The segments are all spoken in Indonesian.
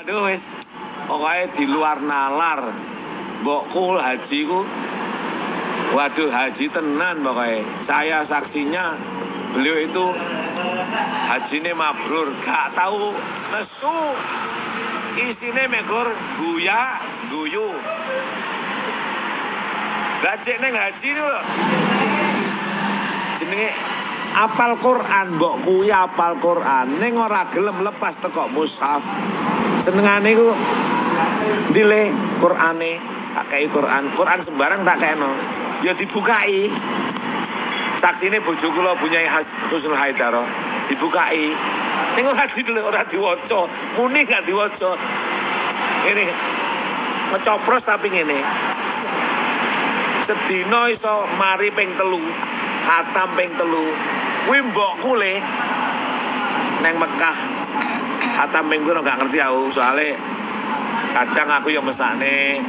Aduh wis, pokoknya di luar nalar. Mbokku haji ku, waduh haji tenan pokoknya. Saya saksinya, beliau itu hajine mabrur, gak tahu nesu. Isine megur guya guyu. Gajek neng haji itu loh. Jenenge apal Quran, mbok kuwi apal Quran, ning ora gelem lepas teko mushaf. Senengane ku ndile Qurane, tak kei Quran sembarang tak keno. Ya dibukai. Saksine bojo kula Bunyai Husnul Haidara, dibukai. Ning ora didelok, ora diwaca, muni gak diwaca. Ini ngecopros tapi ngene. Sedina iso mari ping 3, khatam ping 3. Kuwi mbokku le neng Mekah. Khatam ping kuwi gak ngerti aku, soalnya kadang aku yang mesane.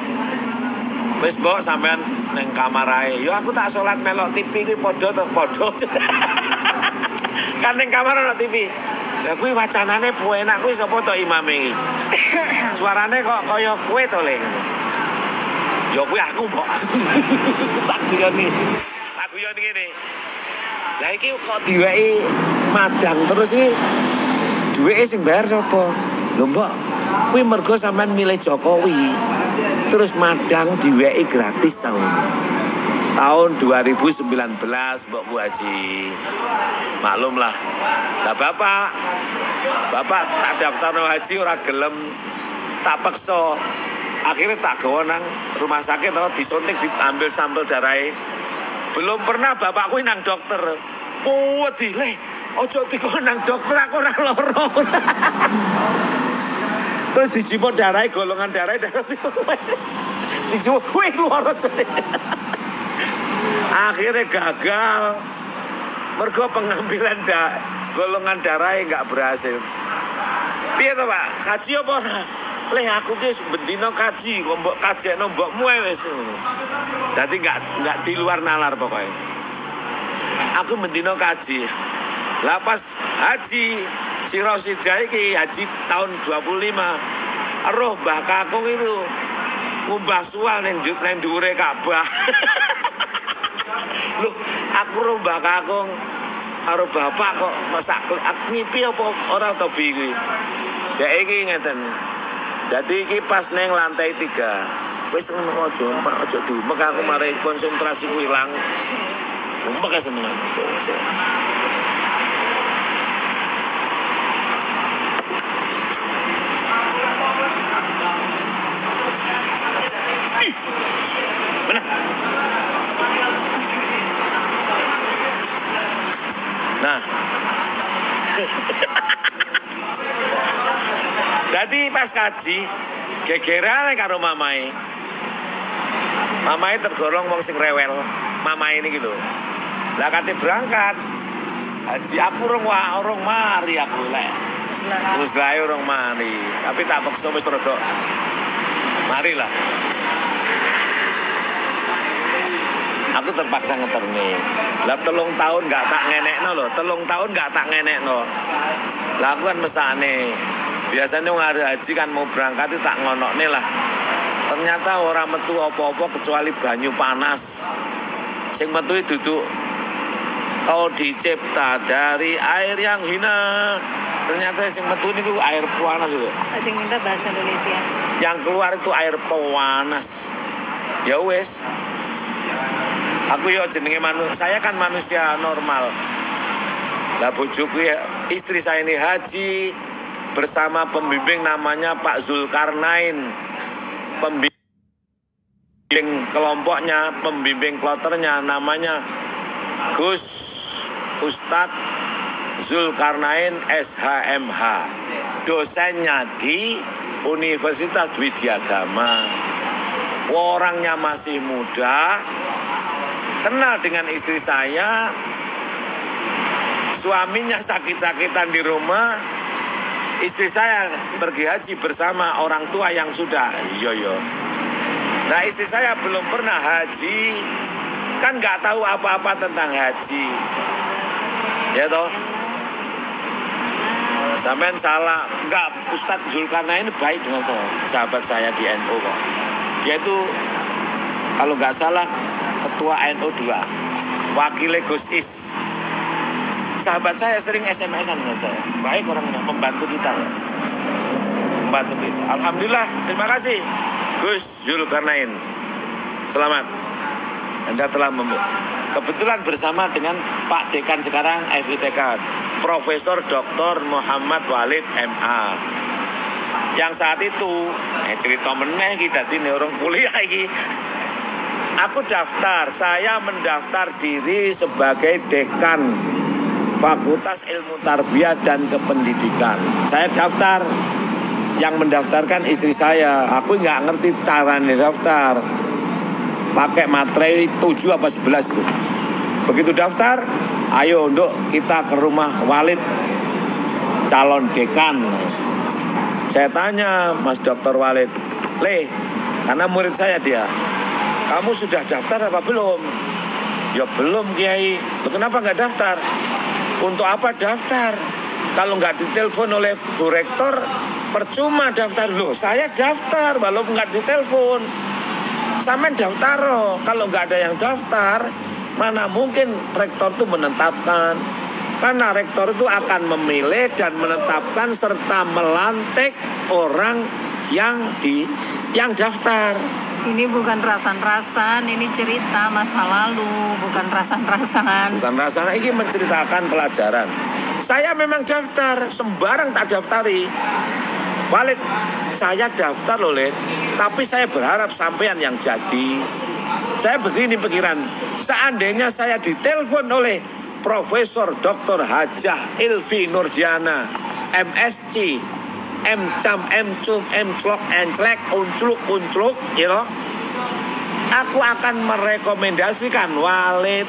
Wis mbok sampean neng kamar ae. Yo aku tak salat melok TV kuwi padha to padha. Kan neng kamar ana TV. Lah kuwi wacanane enak kuwi sapa to imame iki? Suarane kok kaya kowe to le. Ya kuwi aku mbok. Tak guyoni. Tak guyoni ngene. Lah iki kok diweki madang terus iki duweke sing bayar sapa? Lho mbok, kuwi mergo sampean milih Jokowi. Terus madang diweki gratis sama. Tahun 2019 mbokku haji. Maklum lah. Lah bapak tak daftar haji ora gelem, tak paksa. Akhirnya tak gawa nang rumah sakit atau disuntik diambil sampel darahnya. Belum pernah bapakku nang dokter. Wedi le, ojo digawa nang dokter aku ora loro. Terus dijipot darahnya, golongan darahnya dijipot, wih keluar aja. Akhirnya gagal. Mergo pengambilan golongan darahnya nggak berhasil. Piye to Pak? Kaji apa ora? Leh aku ki bendina kaji, kok mbok kajekno mbokmu wis. Dadi enggak di luar nalar pokoknya. Aku bendina kaji. Lah pas haji si Rosida iki haji tahun 25. Roh Mbah Kakung itu ngumbah sual ning dhuwure Ka'bah. Loh, aku roh Mbah Kakung karo bapak kok masak ngipi apa ora to bi kuwi. Dek iki ngeten. Jadi iki pas neng lantai 3. Wis ngono aja diumek aku mari konsentrasi ku ilang. Umek seneng. Mana? Nah. Jadi pas kaji gegeran karo mamae. Mamae tergolong wong sing rewel. Mamae ini gitu. Lah kate berangkat. Haji aku urung mari aku lek. Terus lae urung mari. Tapi tak paksa wis rada. Marilah. Aku terpaksa ngeterne. Lah 3 tahun gak tak ngenekno lho, 3 tahun gak tak ngenekno. Lah aku kan mesane. Biasanya wong arep haji kan mau berangkat itu tak ngonokne lah. Ternyata orang metu apa-apa kecuali banyu panas. Sing metu duduk kau dicipta dari air yang hina. Ternyata sing metu niku air panas lho. Sing minta bahasa Indonesia. Yang keluar itu air panas. Ya wes. Aku yo jenenge saya kan manusia normal. Lah bojoku ya, istri saya ini haji bersama pembimbing namanya Pak Zulkarnain. Pembimbing kelompoknya, pembimbing kloternya namanya Gus Ustadz Zulkarnain SHMH. Dosennya di Universitas Widyagama. Orangnya masih muda. Kenal dengan istri saya. Suaminya sakit-sakitan di rumah. Istri saya pergi haji bersama orang tua yang sudah yoyo. Nah istri saya belum pernah haji, kan nggak tahu apa-apa tentang haji, ya toh. Sampean salah. Enggak, Ustadz Zulkarnain ini baik dengan saya. Sahabat saya di NU kok. Dia itu kalau nggak salah ketua NU 2, wakilnya Gus Is. Sahabat saya sering SMS-an dengan saya. Baik orangnya, membantu kita. Membantu kita. Alhamdulillah, terima kasih Gus Zulkarnain. Selamat. Anda telah kebetulan bersama dengan Pak Dekan sekarang FITK, Profesor Dr. Muhammad Walid MA. Yang saat itu, cerita meneh kita ini orang kuliah ini. Aku daftar, saya mendaftar diri sebagai dekan Fakultas Ilmu Tarbiyah dan Kependidikan. Saya daftar, yang mendaftarkan istri saya. Aku nggak ngerti caranya daftar. Pakai materai 7 apa 11 tuh. Begitu daftar, ayo untuk kita ke rumah Walid, calon dekan. Saya tanya, Mas Dr. Walid, karena murid saya dia, kamu sudah daftar apa belum? Ya belum Kiai. Kenapa nggak daftar? Untuk apa daftar? Kalau nggak ditelepon oleh Bu Rektor, percuma daftar. Loh, saya daftar walaupun nggak ditelepon. Sampai daftar loh. Kalau nggak ada yang daftar, mana mungkin rektor itu menetapkan. Karena rektor itu akan memilih dan menetapkan serta melantik orang yang daftar. Ini bukan rasan-rasan, ini cerita masa lalu, bukan rasan-rasan. Bukan rasan, ini menceritakan pelajaran. Saya memang daftar, sembarang tak daftari. Walid, saya daftar loh, Lid. Tapi saya berharap sampean yang jadi. Saya begini pikiran, seandainya saya ditelepon oleh Profesor Dr. Hajah Ilvi Nurjana, MSc, M-Cam, M-Cum, M-Clok, Enclek, Uncluk, you know, aku akan merekomendasikan Walid.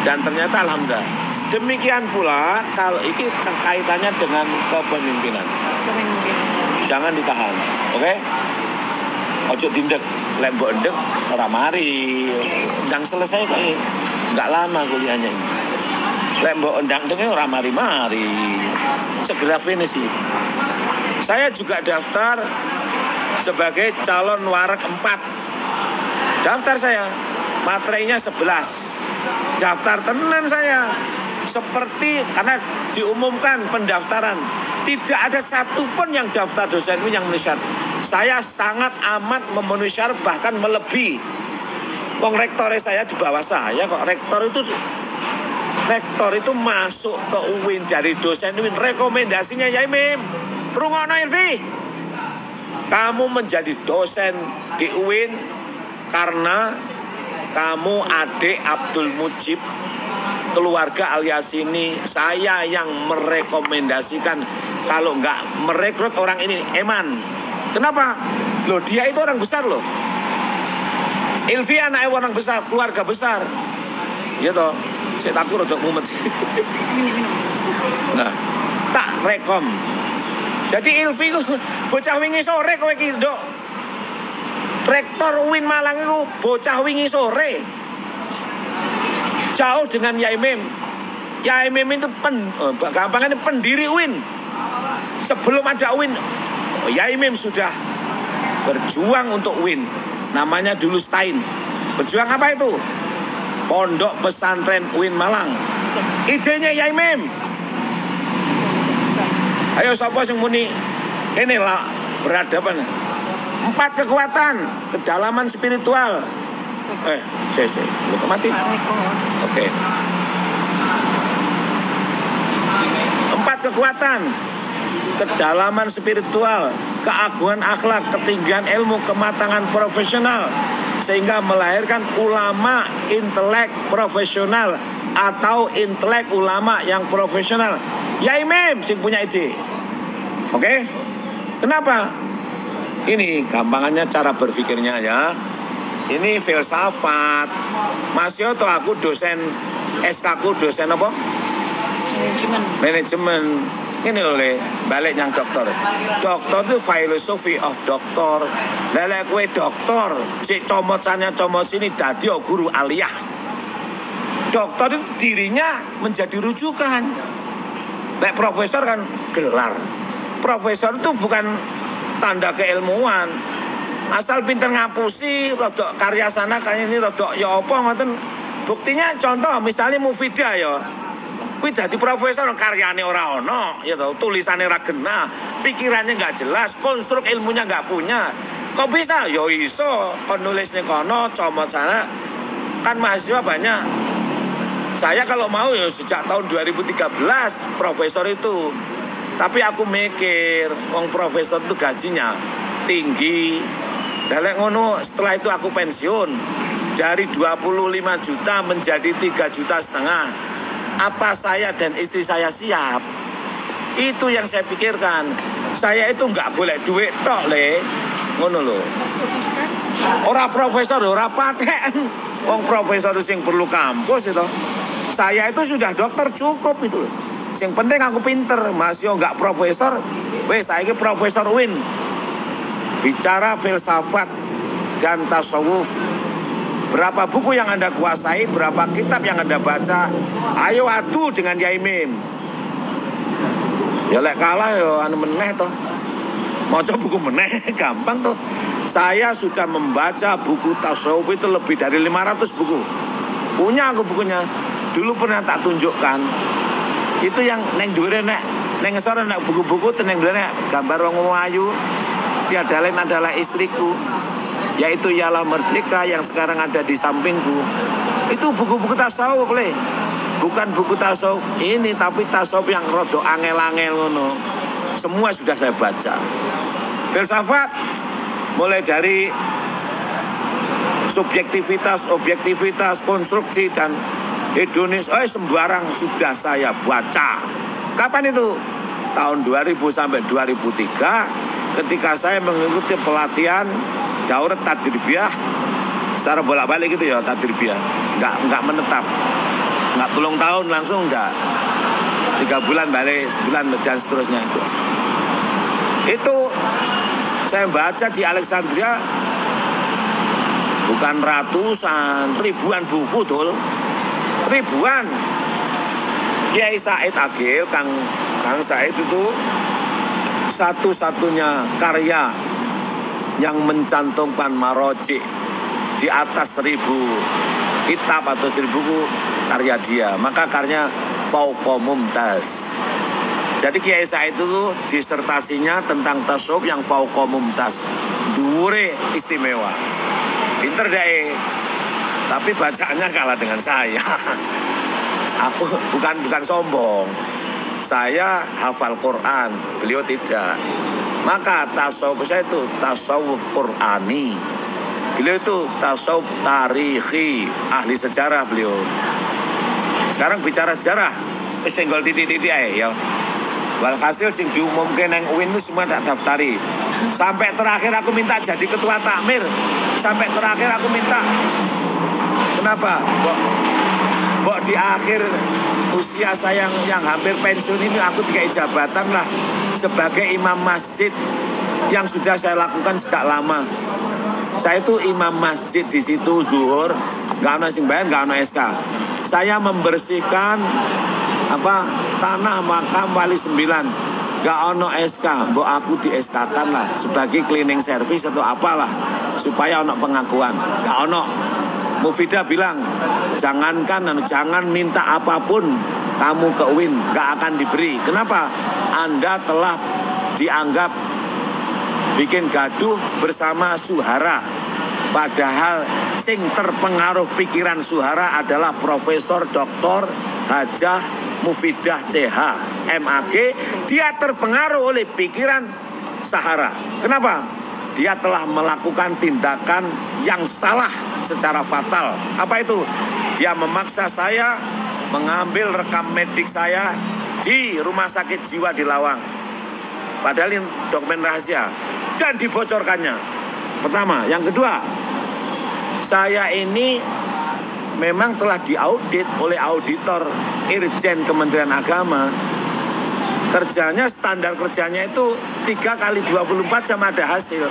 Dan ternyata alhamdulillah. Demikian pula kalau ini kaitannya dengan kepemimpinan. Jangan ditahan, oke? Ojo dindek, lek mbok ndek ora mari. Ndang selesai kok ini. Enggak lama kuliahnya ini. Lek mbok ndang-ndenge ora mari-mari. Segera finish. Saya juga daftar sebagai calon warak 4. Daftar saya, materainya 11. Daftar tenan saya. Seperti karena diumumkan pendaftaran, tidak ada satupun yang daftar dosen yang memenuhi syarat. Saya sangat amat memenuhi syarat, bahkan melebihi. Wong rektor saya di bawah saya kok. Rektor itu masuk ke UIN dari dosen UIN. Rekomendasinya ya Imim, rungokno Ilvi, kamu menjadi dosen di UIN karena kamu adik Abdul Mujib, keluarga Al-Yasini. Saya yang merekomendasikan, kalau nggak merekrut orang ini Eman. Kenapa? Loh, dia itu orang besar loh. Ilvi anaknya orang besar, keluarga besar. Ya toh, saya takut untuk mumet. Nah, tak rekom. Jadi Ilvi ku bocah wingi sore kowe iki, Nduk. Rektor UIN Malang itu bocah wingi sore. Jauh dengan Yaimim. Yaimim itu gampangnya pendiri UIN. Sebelum ada UIN, Yaimim sudah berjuang untuk UIN. Namanya dulu Stein. Berjuang apa itu? Pondok Pesantren UIN Malang. Idenya Yaimim. Ayo sapa sing muni kene lah beradaban. 4 kekuatan, kedalaman spiritual. CC, lu mati. Oke. 4 kekuatan, kedalaman spiritual, keagungan akhlak, ketinggian ilmu, kematangan profesional, sehingga melahirkan ulama intelek profesional atau intelek ulama yang profesional. Ya Imam sing punya ide. Oke? Kenapa? Ini gampangannya cara berpikirnya ya. Ini filsafat. Mas Yoto aku dosen SK ku dosen apa? Manajemen. Ini loh balik yang doktor. Doktor itu philosophy of doktor. Lele kue doktor, cek comot-comot sini dadi guru aliyah. Doktor itu dirinya menjadi rujukan. Nek profesor kan gelar. Profesor itu bukan tanda keilmuan. Asal pinter ngapusi, rodok karya sana kayak ini rodok ya apa ngoten. Buktinya contoh misalnya Mufidah ya. Kuwi dadi profesor karyane ora ono, ya toh, tulisane ora genah, pikirannya nggak jelas, konstruk ilmunya nggak punya. Kok bisa? Ya iso, penulisnya kono, comot sana. Kan mahasiswa banyak. Saya kalau mau ya sejak tahun 2013 profesor itu. Tapi aku mikir, wong profesor itu gajinya tinggi. Dalek ngono, setelah itu aku pensiun dari 25 juta menjadi 3,5 juta. Apa saya dan istri saya siap? Itu yang saya pikirkan. Saya itu nggak boleh duit tok le, ngono lho. Ora profesor, ora paten. Wong profesor sing perlu kampus itu. Saya itu sudah dokter cukup itu. Sing penting aku pinter, masih nggak profesor. Wes saya ini Profesor Win. Bicara filsafat dan tasawuf. Berapa buku yang Anda kuasai, berapa kitab yang Anda baca, ayo adu dengan Yai Mim. Ya lek kalah ya anu meneh toh. Maca buku meneh gampang toh. Saya sudah membaca buku tasawuf itu lebih dari 500 buku. Punya aku bukunya. Dulu pernah tak tunjukkan. Itu yang neng dhuwure nek neng ngesor nek buku-buku teneng dhuwure gambar wong ayu. Tiada lain adalah istriku. Yaitu Ialah Merdeka yang sekarang ada di sampingku. Itu buku-buku tasawuf le. Bukan buku tasawuf ini, tapi tasawuf yang rodok angel-angel ngono. Semua sudah saya baca. Filsafat mulai dari subjektivitas, objektivitas, konstruksi dan hedonis, sembarang sudah saya baca. Kapan itu? Tahun 2000 sampai 2003 ketika saya mengikuti pelatihan Daurat Tadribiyah secara bolak-balik gitu ya, Tadribiyah. Enggak menetap. Enggak tolong tahun langsung enggak. 3 bulan balik, sebulan dan seterusnya itu. Itu saya baca di Alexandria bukan ratusan, ribuan buku tuh. Ribuan. Kiai Said Agil, Kang Said itu satu-satunya karya yang mencantumkan maroji di atas 1000 kitab atau 1000 buku karya dia. Maka karya Fauqa Mumtaz. Jadi Kiai Said itu disertasinya tentang tasawuf yang Fauqa Mumtaz. Dhuwure istimewa. Pinter deh. Tapi bacaannya kalah dengan saya. Aku bukan sombong. Saya hafal Quran, beliau tidak. Maka tasawuf saya itu tasawuf Qurani. Beliau itu tasawuf tarikhi, ahli sejarah beliau. Sekarang bicara sejarah, senggol titik-titik aja ya. Walhasil sing diumumkan yang UIN itu semua tak daftari. Sampai terakhir aku minta jadi ketua takmir. Sampai terakhir aku minta. Kenapa? Mbok di akhir usia saya yang hampir pensiun ini aku dikai jabatan lah sebagai imam masjid yang sudah saya lakukan sejak lama. Saya itu imam masjid di situ zuhur, nggak ono sing bayar, nggak ono SK. Saya membersihkan tanah makam Wali 9, nggak ono SK. Mbok aku di SK-kan lah sebagai cleaning service atau apalah supaya ono pengakuan. Nggak ono. Mufidah bilang, jangan minta apapun kamu ke UIN, gak akan diberi. Kenapa? Anda telah dianggap bikin gaduh bersama Suhara. Padahal sing terpengaruh pikiran Suhara adalah Profesor Dr. Hajah Mufidah CH MAG. Dia terpengaruh oleh pikiran Sahara. Kenapa? Dia telah melakukan tindakan yang salah secara fatal. Apa itu? Dia memaksa saya mengambil rekam medik saya di rumah sakit jiwa di Lawang. Padahal ini dokumen rahasia. Dan dibocorkannya. Pertama. Yang kedua, saya ini memang telah diaudit oleh auditor Irjen Kementerian Agama. Kerjanya, standar kerjanya itu 3 kali 24 jam ada hasil.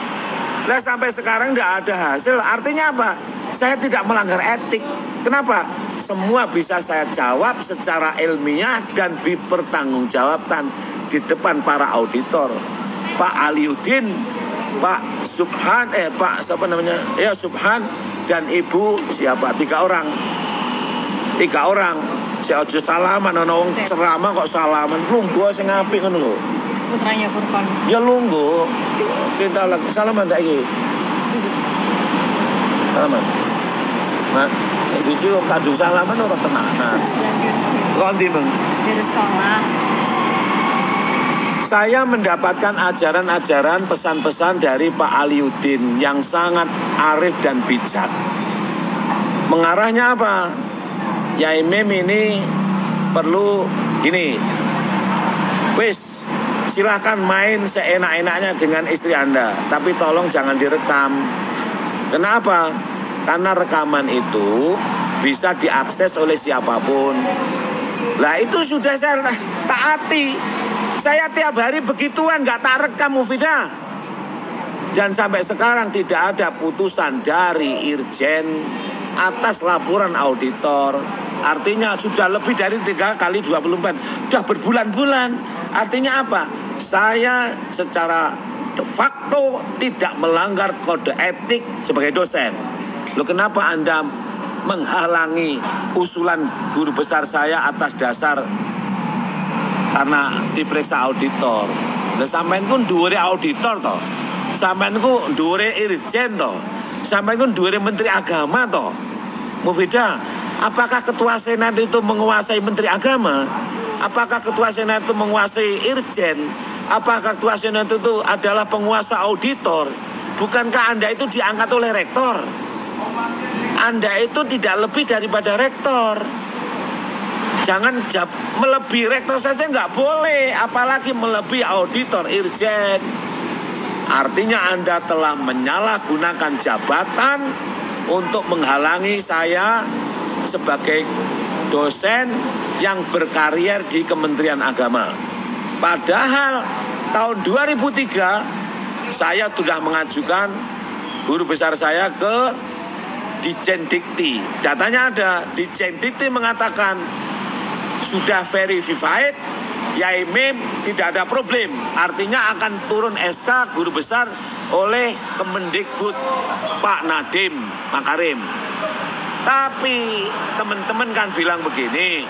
Nah sampai sekarang tidak ada hasil, artinya apa? Saya tidak melanggar etik. Kenapa? semua bisa saya jawab secara ilmiah dan dipertanggungjawabkan di depan para auditor. Pak Aliuddin, Pak Subhan, Pak siapa namanya? Ya Subhan dan Ibu siapa? 3 orang. 3 orang. Saya ojo salaman, ono wong ceramah kok salaman. Lungguh sing apik ngono lho. Putranya Furqan. Ya lungguh. Kita lagi salaman saiki. Salaman. Mas, itu kok kado salaman ora tenanan. Kok ndi, Bang? Dari sekolah. Saya mendapatkan ajaran-ajaran pesan-pesan dari Pak Aliuddin yang sangat arif dan bijak. Mengarahnya apa? Yai Mim ini perlu gini. Wis, silakan main seenak-enaknya dengan istri Anda, tapi tolong jangan direkam. Kenapa? Karena rekaman itu bisa diakses oleh siapapun. Lah itu sudah saya taati. Saya tiap hari begituan, nggak tak rekam, Mufidah. Dan sampai sekarang tidak ada putusan dari Irjen atas laporan auditor. Artinya sudah lebih dari 3 kali 24. Sudah berbulan-bulan. Artinya apa? Saya secara de facto tidak melanggar kode etik sebagai dosen. Loh, kenapa Anda menghalangi usulan guru besar saya atas dasar karena diperiksa auditor? Lah sampean ku dhuwure auditor to. Sampean ku dhuwure irjen to. Sampean ku dhuwure menteri agama to. Mufidah, apakah ketua senat itu menguasai menteri agama? Apakah ketua senat itu menguasai irjen? Apakah ketua senat itu adalah penguasa auditor? Bukankah Anda itu diangkat oleh rektor? Anda itu tidak lebih daripada rektor. Jangan melebihi rektor saja nggak boleh, apalagi melebihi auditor irjen. Artinya Anda telah menyalahgunakan jabatan untuk menghalangi saya sebagai dosen yang berkarier di Kementerian Agama. Padahal tahun 2003 saya sudah mengajukan guru besar saya ke Ditjen Dikti. Datanya ada, Ditjen Dikti mengatakan sudah verified, Yai Mim tidak ada problem. Artinya akan turun SK guru besar oleh Kemendikbud Pak Nadiem Makarim. Tapi teman-teman kan bilang begini,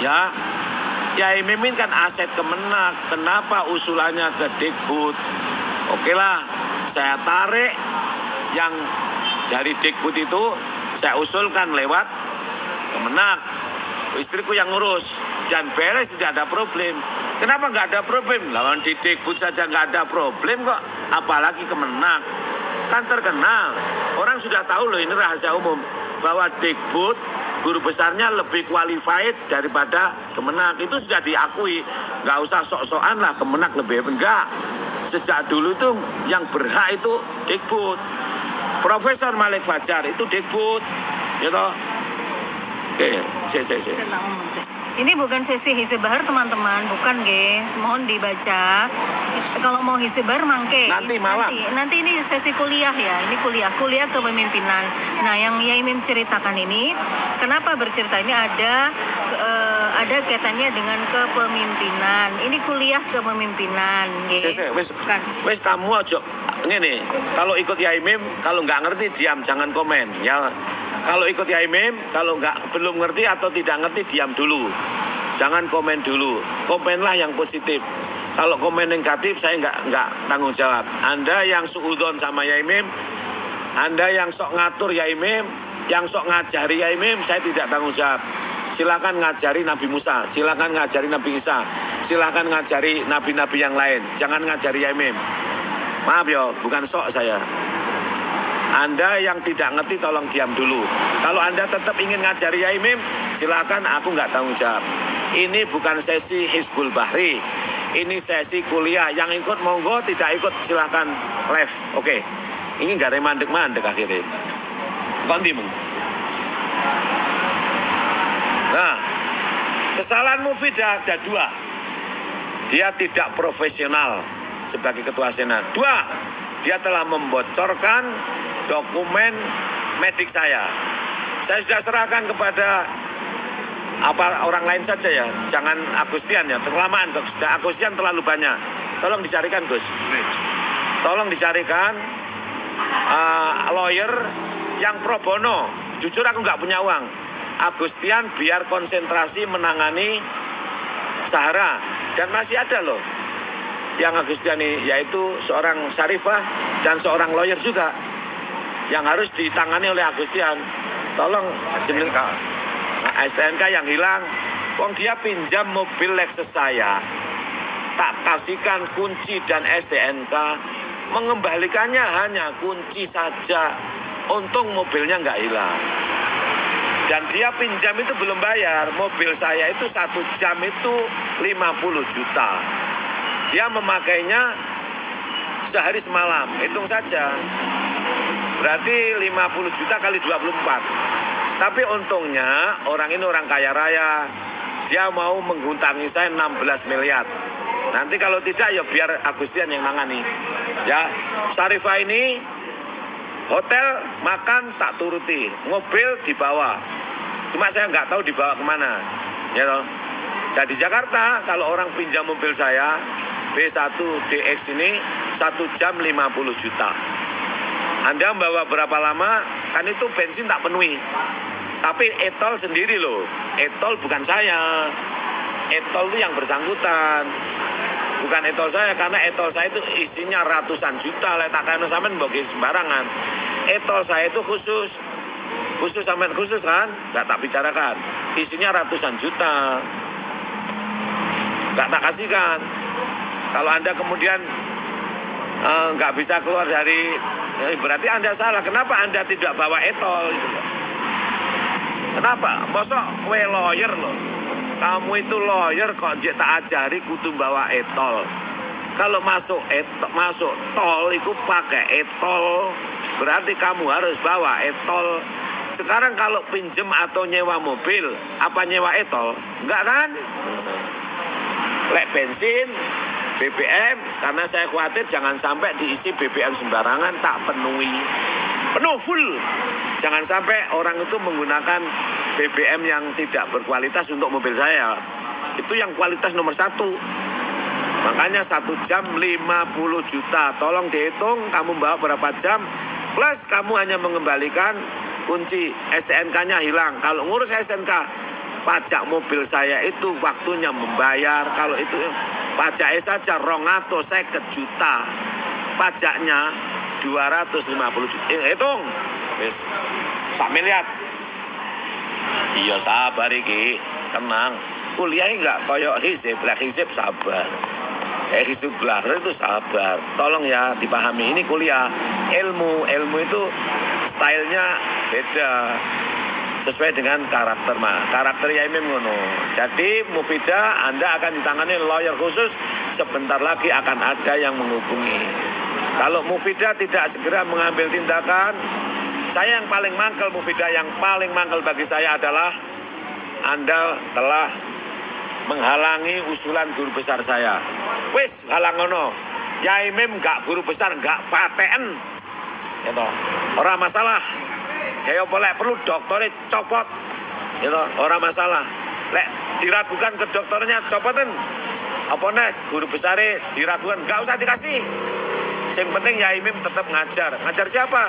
ya, Yai Mim kan aset Kemenak, kenapa usulannya ke Dikbud? Oke lah, saya tarik yang dari Dikbud itu, saya usulkan lewat Kemenak. Istriku yang ngurus dan beres, tidak ada problem. Kenapa nggak ada problem? Lawan di Dikbud saja nggak ada problem kok, apalagi Kemenak. Kan terkenal, orang sudah tahu loh, ini rahasia umum, bahwa Dikbud guru besarnya lebih qualified daripada Kemenak. Itu sudah diakui, nggak usah sok-sokan lah Kemenak lebih, enggak. Sejak dulu itu yang berhak itu Dikbud. Profesor Malik Fajar itu Dikbud, gitu. Oke, ini bukan sesi hisibahar teman-teman, bukan ge. Mohon dibaca. Kalau mau hisibahar mangke. Nanti malam. Nanti ini sesi kuliah ya. Ini kuliah kepemimpinan. Nah, yang Yai Mim ceritakan ini, kenapa bercerita ini ada kaitannya dengan kepemimpinan. Ini kuliah kepemimpinan. Wes kamu aja ngene. Kalau ikut Yai Mim, kalau nggak ngerti diam, jangan komen ya. Kalau ikut Yai Mim, kalau belum ngerti atau tidak ngerti, diam dulu. Jangan komen dulu. Komenlah yang positif. Kalau komen negatif, saya nggak tanggung jawab. Anda yang suudon sama Yai Mim, Anda yang sok ngatur Yai Mim, yang sok ngajari Yai Mim, saya tidak tanggung jawab. Silakan ngajari Nabi Musa, silakan ngajari Nabi Isa, silakan ngajari nabi-nabi yang lain. Jangan ngajari Yai Mim. Maaf ya, bukan sok saya. Anda yang tidak ngerti tolong diam dulu. Kalau Anda tetap ingin ngajari Yai Mim, silakan, aku nggak tanggung jawab. Ini bukan sesi Hizbul Bahri. Ini sesi kuliah. Yang ikut monggo, tidak ikut silakan left. Oke. Ini nggak ada mandek-mandek akhirnya. Kontimu. Nah, kesalahan Mufidah ada 2. Dia tidak profesional sebagai ketua senat. 2, dia telah membocorkan dokumen medik saya. Saya sudah serahkan kepada orang lain saja ya. Jangan Agustian ya, kelamaan Agustian terlalu banyak. Tolong dicarikan Gus. Tolong dicarikan lawyer yang pro bono. Jujur aku nggak punya uang. Agustian biar konsentrasi menangani Sahara. Dan masih ada loh yang Agustian ini, yaitu seorang Syarifah dan seorang lawyer juga yang harus ditangani oleh Agustian. Tolong jeneng STNK yang hilang. Wong dia pinjam mobil Lexus saya, tak kasihkan kunci dan STNK, mengembalikannya hanya kunci saja. Untung mobilnya nggak hilang. Dan dia pinjam itu belum bayar. Mobil saya itu 1 jam itu 50 juta. Dia memakainya sehari semalam. Hitung saja. Berarti 50 juta kali 24. Tapi untungnya orang ini orang kaya raya. Dia mau menghuntangi saya 16 miliar. Nanti kalau tidak ya biar Agustian yang nangani. Ya, Syarifah ini hotel makan tak turuti, mobil dibawa. Cuma saya nggak tahu dibawa kemana. Ya toh. Dan di Jakarta kalau orang pinjam mobil saya B1 DX ini 1 jam 50 juta. Anda membawa berapa lama? Kan itu bensin tak penuhi. Tapi etol sendiri loh. Etol bukan saya. Etol itu yang bersangkutan. Bukan etol saya, karena etol saya itu isinya ratusan juta. Tak kena sampean mbok sembarangan. Etol saya itu khusus sampean khusus kan? Nggak tak bicarakan. Isinya ratusan juta. Nggak tak kasihkan. Kalau Anda kemudian nggak bisa keluar dari, berarti Anda salah. Kenapa Anda tidak bawa etol? Gitu. Kenapa? Mosok we lawyer loh. Kamu itu lawyer kok tak ajari kudu bawa etol. Kalau masuk tol itu pakai etol, berarti kamu harus bawa etol. Sekarang kalau pinjem atau nyewa mobil, apa nyewa etol? Enggak kan? Lek bensin, BBM, karena saya khawatir jangan sampai diisi BBM sembarangan, tak penuhi. Penuh full. Jangan sampai orang itu menggunakan BBM yang tidak berkualitas untuk mobil saya. Itu yang kualitas nomor 1. Makanya 1 jam 50 juta. Tolong dihitung kamu bawa berapa jam. Plus kamu hanya mengembalikan kunci, STNK-nya hilang. Kalau ngurus STNK, pajak mobil saya itu waktunya membayar. Kalau itu pajaknya saja 250 juta. Pajaknya 250 juta. Hitung. Wis, sak miliar. Iya sabar iki, tenang. Kuliah enggak koyok hisib, lah hisib sabar. Hisib belajar itu sabar. Tolong ya dipahami, ini kuliah. Ilmu itu stylenya beda. Sesuai dengan karakter karakter Yaimim ngono. Jadi Mufidah, Anda akan ditangani lawyer khusus. Sebentar lagi akan ada yang menghubungi. Kalau Mufidah tidak segera mengambil tindakan, saya yang paling mangkel. Mufidah, yang paling mangkel bagi saya adalah Anda telah menghalangi usulan guru besar saya. Wis halang ngono. Yaimim gak guru besar, gak paten. Gitu. Ora masalah. Kayak apa lek perlu dokternya copot. Gitu. Ora masalah. Lek diragukan ke dokternya copotin. Apa nek guru besarnya diragukan, gak usah dikasih. Yang penting Yaimim tetap ngajar. Ngajar siapa?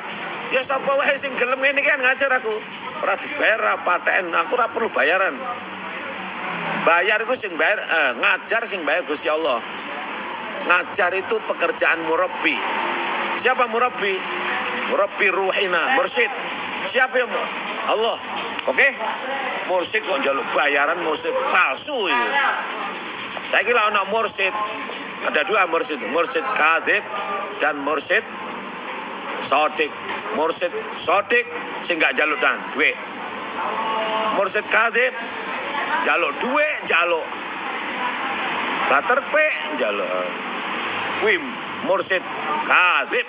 Ya sapa wae sing gelem ngene kan ngajar aku. Ora dibayar ora paten, aku ora perlu bayaran. Bayar iku sing bayar, ngajar sing bayar Gusti Allah. Ngajar itu pekerjaan murabbi. Siapa murabbi? Murabbi ruhina, mursyid. Siapa yang Allah? Oke? Mursyid kok njaluk bayaran, mursyid palsu itu. Saiki lak ana mursyid. Ada 2 mursyid, mursyid kadzib dan mursyid sodik. Mursyid sodik sing gak njaluk duit. Mursyid kadzib njaluk duit, njaluk baterpe, njaluk. Kuwi mursyid kadzib.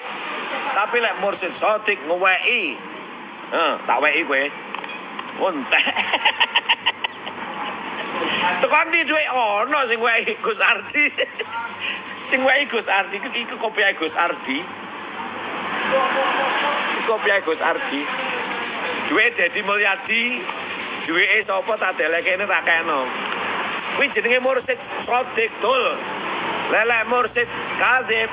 Tapi lek mursyid sodik ngeweki, tak weki kowe. Untek. Tekan di duit ono sing weki Gus Ardi. Sing weki Gus Ardi iku kopiah Gus Ardi. Kopiah Gus Ardi. duwe Dedi Mulyadi, duwe sapa tak delekene tak keno. Kuwi jenenge mursid sodik dul. Lelek mursid kadhib.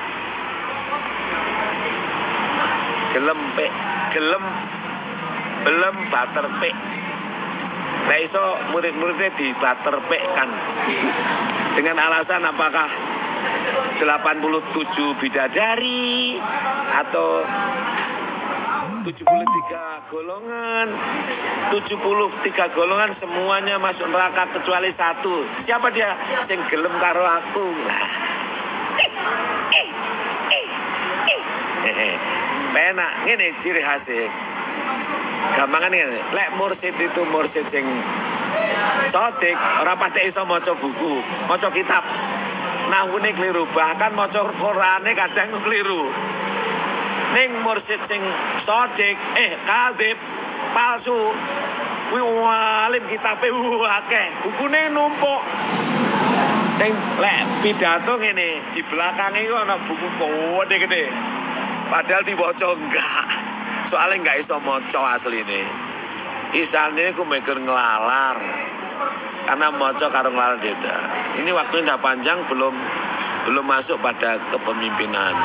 Gelem belum baterpek. Nah iso murid-muridnya dibaterpekkan dengan alasan apakah 87 bidadari atau 73 golongan 73 golongan semuanya masuk neraka kecuali satu. Siapa dia? Sing gelem karo aku. Penak ngene ciri khasnya. Gampangan ngene, lek mursid itu mursid sing sodik, ora patek iso maca buku, maca kitab. Nahune keliru, bahkan maca Qur'ane kadang keliru. Ning mursid sing sodik, kadhib, palsu, kuwi walim kitabe akeh, bukune numpuk. Ning lek pidato ngene, di belakang iku ana buku gede-gede. Padahal diwaca enggak. Soalnya enggak iso maca asline. Isane ku mikir ngelalar. Karena maca karo ngelalar beda. Ini waktunya udah panjang belum masuk pada kepemimpinan.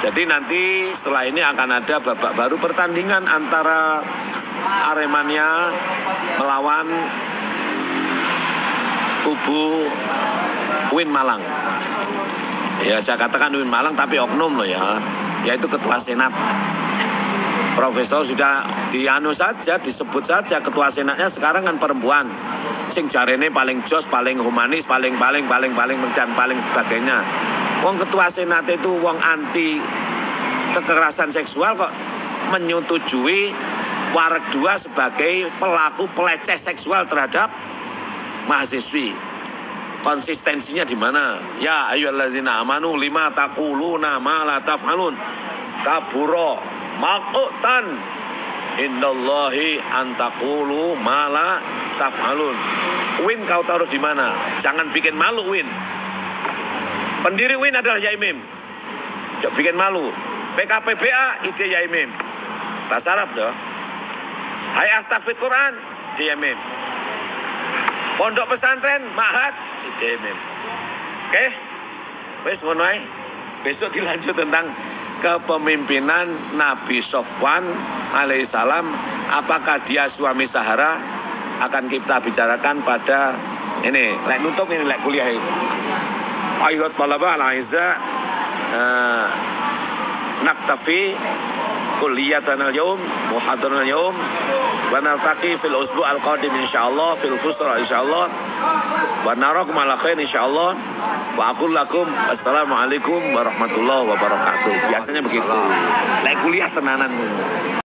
Jadi nanti setelah ini akan ada babak baru pertandingan antara Aremania melawan kubu Win Malang. Ya saya katakan Win Malang tapi oknum loh ya, yaitu ketua senat. Profesor sudah saja, disebut saja ketua senatnya sekarang kan perempuan. Sing jarene paling jos, paling humanis, paling dan paling sebagainya. Wong ketua senat itu wong anti kekerasan seksual kok menyetujui Wareg 2 sebagai pelaku peleceh seksual terhadap mahasiswi. Konsistensinya di mana? Ya ayyuhalladzina amanu lima taquluna ma la taf'alun. Kabura maqtan indallahi antaqulu ma la taf'alun. Win kau taruh di mana? Jangan bikin malu Win. Pendiri Win adalah Yaimim. Jangan bikin malu. PKPBA ide Yaimim. Bahasa Arab doh. Hayat Tahfidz Quran ide Yaimim. Pondok pesantren Ma'had ide Yaimim. Oke? Wes ngono ae. Besok dilanjut tentang kepemimpinan Nabi Sofwan alaihissalam. Apakah dia suami sahara? Akan kita bicarakan pada ini. Lek nutup ini lek kuliah ini. Ayuhat talaba al-aizza naktafi kulliyatan al-yawm muhadaran al-yawm wa naltaqi fil usbu' al-qadim insyaallah fil fusra insyaallah wa narakum ala khair insyaallah wa aqul lakum assalamualaikum warahmatullahi wabarakatuh. Biasanya begitu. Lek kuliah tenanan.